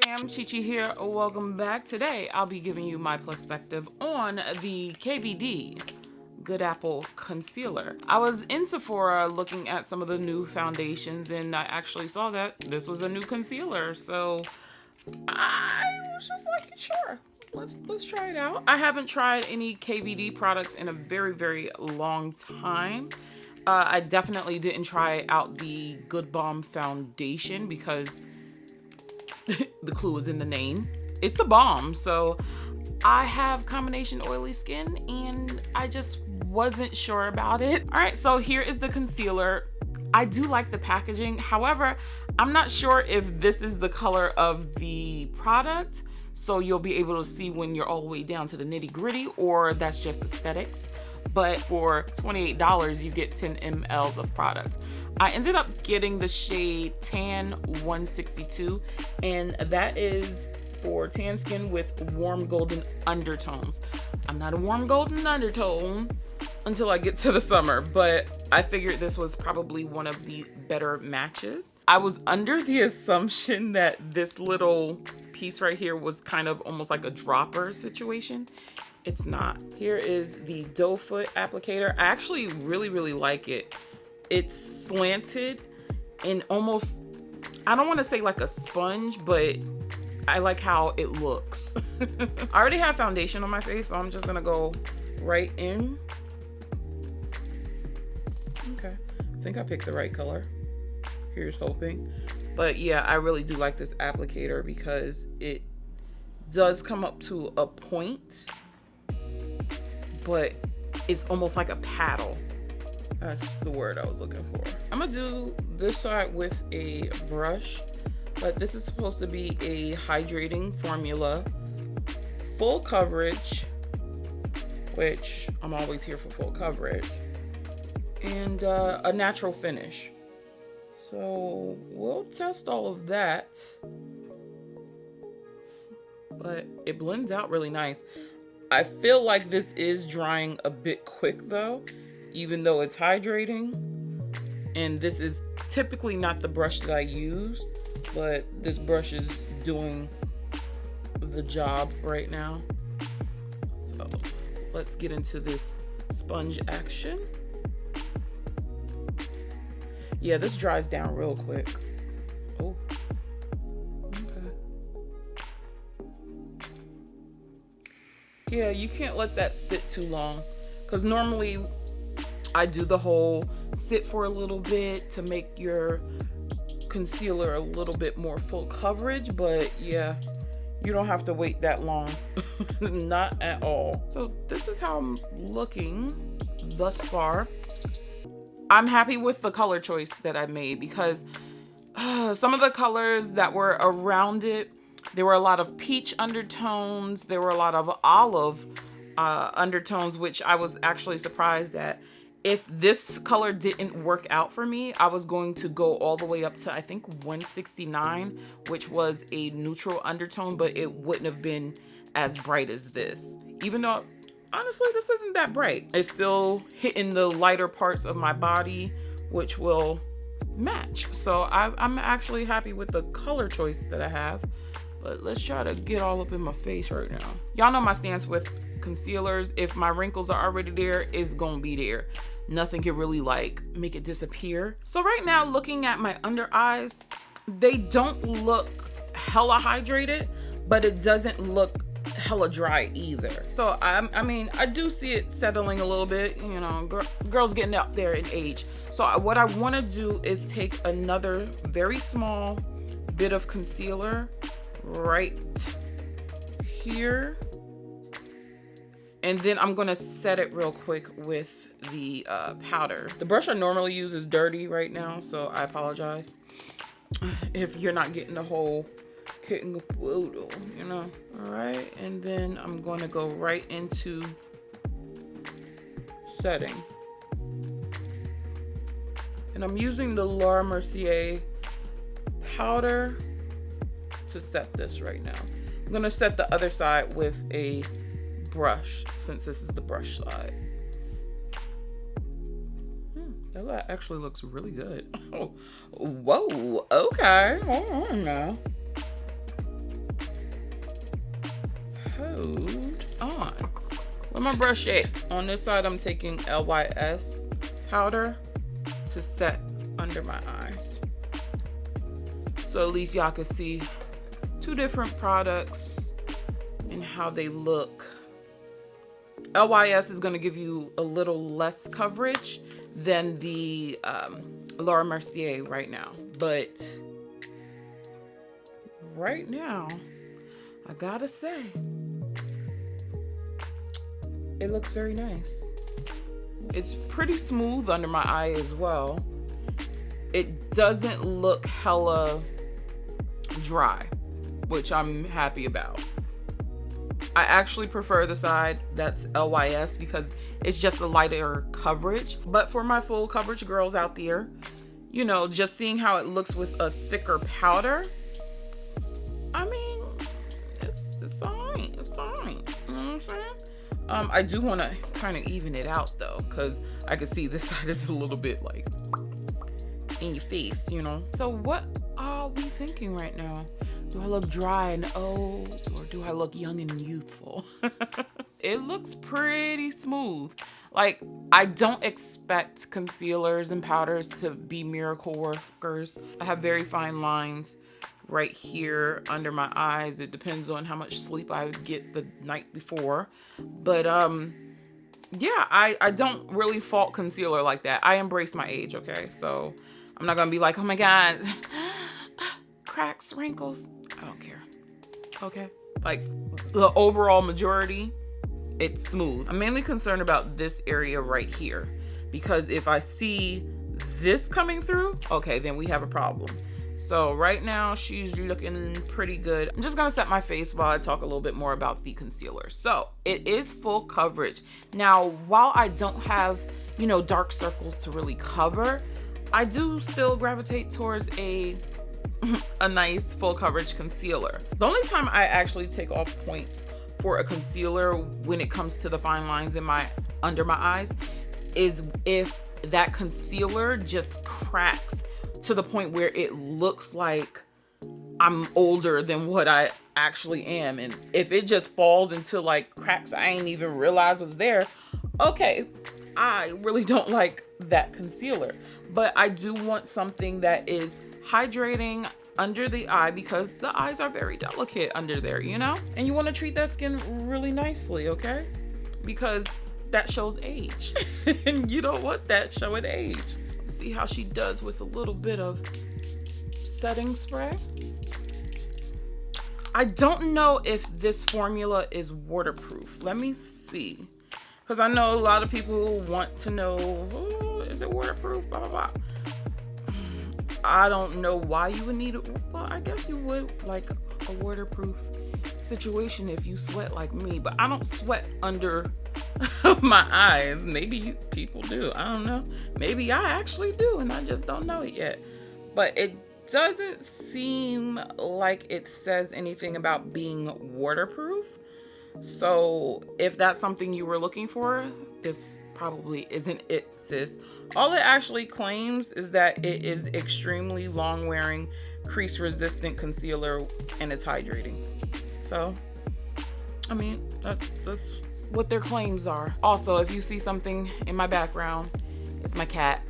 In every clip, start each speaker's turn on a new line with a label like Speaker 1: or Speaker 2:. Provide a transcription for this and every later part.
Speaker 1: fam, Chi here. Welcome back. Today I'll be giving you my perspective on the KVD Good Apple Concealer. I was in Sephora looking at some of the new foundations and I actually saw that this was a new concealer. So I was just like, sure, let's try it out. I haven't tried any KVD products in a very long time. I definitely didn't try out the Good Balm foundation because the clue is in the name. It's a balm, so I have combination oily skin and I just wasn't sure about it. All right, so here is the concealer. I do like the packaging. However, I'm not sure if this is the color of the product, so you'll be able to see when you're all the way down to the nitty-gritty, or that's just aesthetics. But for $28, you get 10 mLs of product. I ended up getting the shade Tan 162, and that is for tan skin with warm golden undertones. I'm not a warm golden undertone until I get to the summer, but I figured this was probably one of the better matches. I was under the assumption that this little piece right here was kind of almost like a dropper situation. It's not. Here is the doe foot applicator. I actually really like it. It's slanted and almost, I don't want to say like a sponge, but I like how it looks. I already have foundation on my face, so I'm just gonna go right in. Okay, I think I picked the right color. Here's hoping. But yeah, I really do like this applicator because it does come up to a point, but it's almost like a paddle. That's the word I was looking for. I'm gonna do this side with a brush, but this is supposed to be a hydrating formula, full coverage, which I'm always here for full coverage, and a natural finish. So we'll test all of that, but it blends out really nice. I feel like this is drying a bit quick though, even though it's hydrating. And this is typically not the brush that I use, but this brush is doing the job right now. So let's get into this sponge action. Yeah, this dries down real quick. Oh, okay. Yeah, you can't let that sit too long, because normally I do the whole sit for a little bit to make your concealer a little bit more full coverage, but yeah, you don't have to wait that long. Not at all. So this is how I'm looking thus far. I'm happy with the color choice that I made because some of the colors that were around it, there were a lot of peach undertones, there were a lot of olive undertones, which I was actually surprised at. If this color didn't work out for me, I was going to go all the way up to, I think, 169, which was a neutral undertone, but it wouldn't have been as bright as this. Even though, honestly, this isn't that bright. It's still hitting the lighter parts of my body, which will match. So I'm actually happy with the color choice that I have. But let's try to get all up in my face right now. Y'all know my stance with concealers. If my wrinkles are already there, it's gonna be there. Nothing can really like make it disappear. So right now, looking at my under eyes, they don't look hella hydrated, but it doesn't look hella dry either. So I mean, I do see it settling a little bit, you know, girls getting up there in age. So what I want to do is take another very small bit of concealer right here, and then I'm gonna set it real quick with the powder. The brush I normally use is dirty right now, so I apologize if you're not getting the whole kit and caboodle, you know. All right, and then I'm going to go right into setting, and I'm using the Laura Mercier powder to set this right now. I'm gonna set the other side with a brush since this is the brush side. That actually looks really good. Oh, whoa, okay, hold on now. Where my brush at? On this side, I'm taking LYS powder to set under my eye. So at least y'all can see two different products and how they look. LYS is going to give you a little less coverage than the Laura Mercier right now. But right now, I gotta say, it looks very nice. It's pretty smooth under my eye as well. It doesn't look hella dry, which I'm happy about. I actually prefer the side that's LYS because it's just a lighter coverage. But for my full coverage girls out there, you know, just seeing how it looks with a thicker powder, I mean, it's fine. It's fine. You know what I'm saying? I do want to kind of even it out though, because I can see this side is a little bit like in your face, you know? So what are we thinking right now? Do I look dry and old, or do I look young and youthful? It looks pretty smooth. Like, I don't expect concealers and powders to be miracle workers. I have very fine lines right here under my eyes. It depends on how much sleep I get the night before. But yeah, I don't really fault concealer like that. I embrace my age, okay? So I'm not gonna be like, oh my God, cracks, wrinkles. I don't care, okay? Like, the overall majority, it's smooth. I'm mainly concerned about this area right here, because if I see this coming through, okay, then we have a problem. So right now she's looking pretty good. I'm just gonna set my face while I talk a little bit more about the concealer. So it is full coverage. Now, while I don't have, you know, dark circles to really cover, I do still gravitate towards a nice full coverage concealer. The only time I actually take off points for a concealer when it comes to the fine lines in my under my eyes is if that concealer just cracks to the point where it looks like I'm older than what I actually am. And if it just falls into like cracks I ain't even realized was there, okay, I really don't like that concealer. But I do want something that is hydrating under the eye, because the eyes are very delicate under there, you know? And you want to treat that skin really nicely, okay? Because that shows age. And you don't want that showing age. See how she does with a little bit of setting spray. I don't know if this formula is waterproof. Let me see. Because I know a lot of people want to know, oh, is it waterproof? Blah, blah, blah. I don't know why you would need it. Well, I guess you would like a waterproof situation if you sweat like me, but I don't sweat under my eyes. Maybe people do. I don't know. Maybe I actually do, and I just don't know it yet. But it doesn't seem like it says anything about being waterproof. So if that's something you were looking for, this probably isn't it, sis. All it actually claims is that it is extremely long wearing, crease resistant concealer, and it's hydrating. So, I mean, that's what their claims are. Also, if you see something in my background, it's my cat.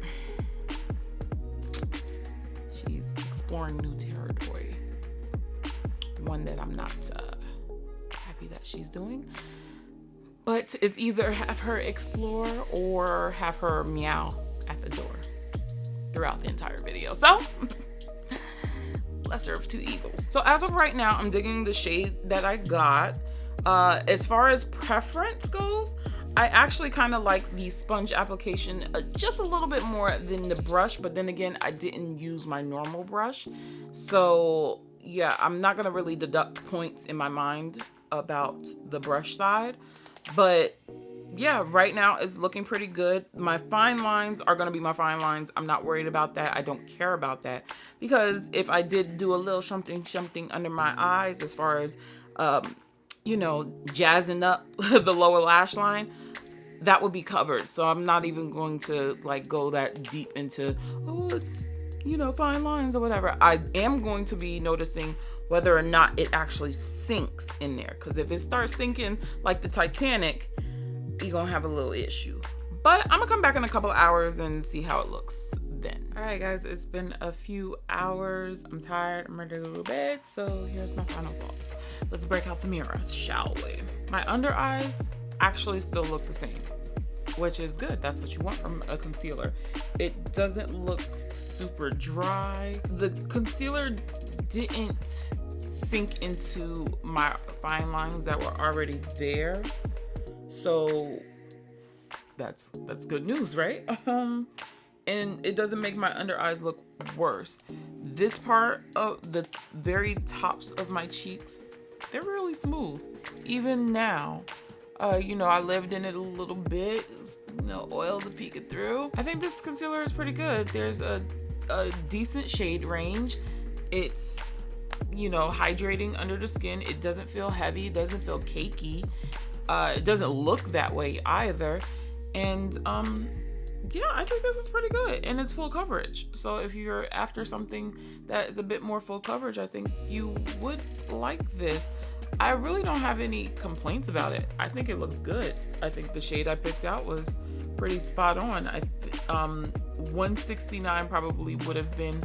Speaker 1: She's exploring new territory. One that I'm not happy that she's doing. But it's either have her explore or have her meow at the door throughout the entire video. So, lesser of two evils. So as of right now, I'm digging the shade that I got. As far as preference goes, I actually kind of like the sponge application just a little bit more than the brush. But then again, I didn't use my normal brush. So yeah, I'm not going to really deduct points in my mind about the brush side. But yeah, right now it's looking pretty good. My fine lines are going to be my fine lines. I'm not worried about that. I don't care about that, because if I did do a little something under my eyes as far as, you know, jazzing up the lower lash line, that would be covered. So I'm not even going to like go that deep into, oh, it's, you know, fine lines or whatever. I am going to be noticing whether or not it actually sinks in there. Because if it starts sinking like the Titanic, you're gonna have a little issue. But I'm gonna come back in a couple hours and see how it looks then. All right, guys, it's been a few hours. I'm tired, I'm ready to go to bed, so here's my final thoughts. Let's break out the mirrors, shall we? My under eyes actually still look the same, which is good. That's what you want from a concealer. It doesn't look super dry. The concealer didn't sink into my fine lines that were already there, so that's good news, right? And it doesn't make my under eyes look worse. This part of the very tops of my cheeks, they're really smooth. Even now, you know, I lived in it a little bit, you know, oils are peeking through. I think this concealer is pretty good. There's a decent shade range. It's, you know, hydrating under the skin. It doesn't feel heavy, it doesn't feel cakey. It doesn't look that way either. And yeah, I think this is pretty good, and it's full coverage. So if you're after something that is a bit more full coverage, I think you would like this. I really don't have any complaints about it. I think it looks good. I think the shade I picked out was pretty spot on. 169 probably would have been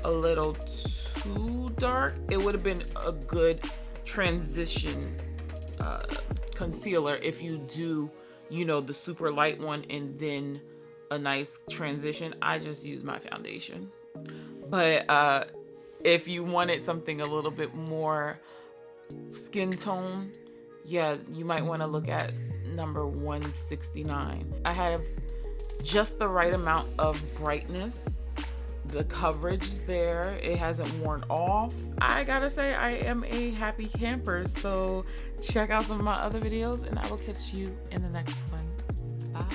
Speaker 1: a little too dark. It would have been a good transition concealer if you do, you know, the super light one and then a nice transition. I just use my foundation. But if you wanted something a little bit more skin tone, yeah, you might want to look at number 169. I have just the right amount of brightness. The coverage is there. It hasn't worn off. I gotta say, I am a happy camper. So check out some of my other videos, and I will catch you in the next one. Bye.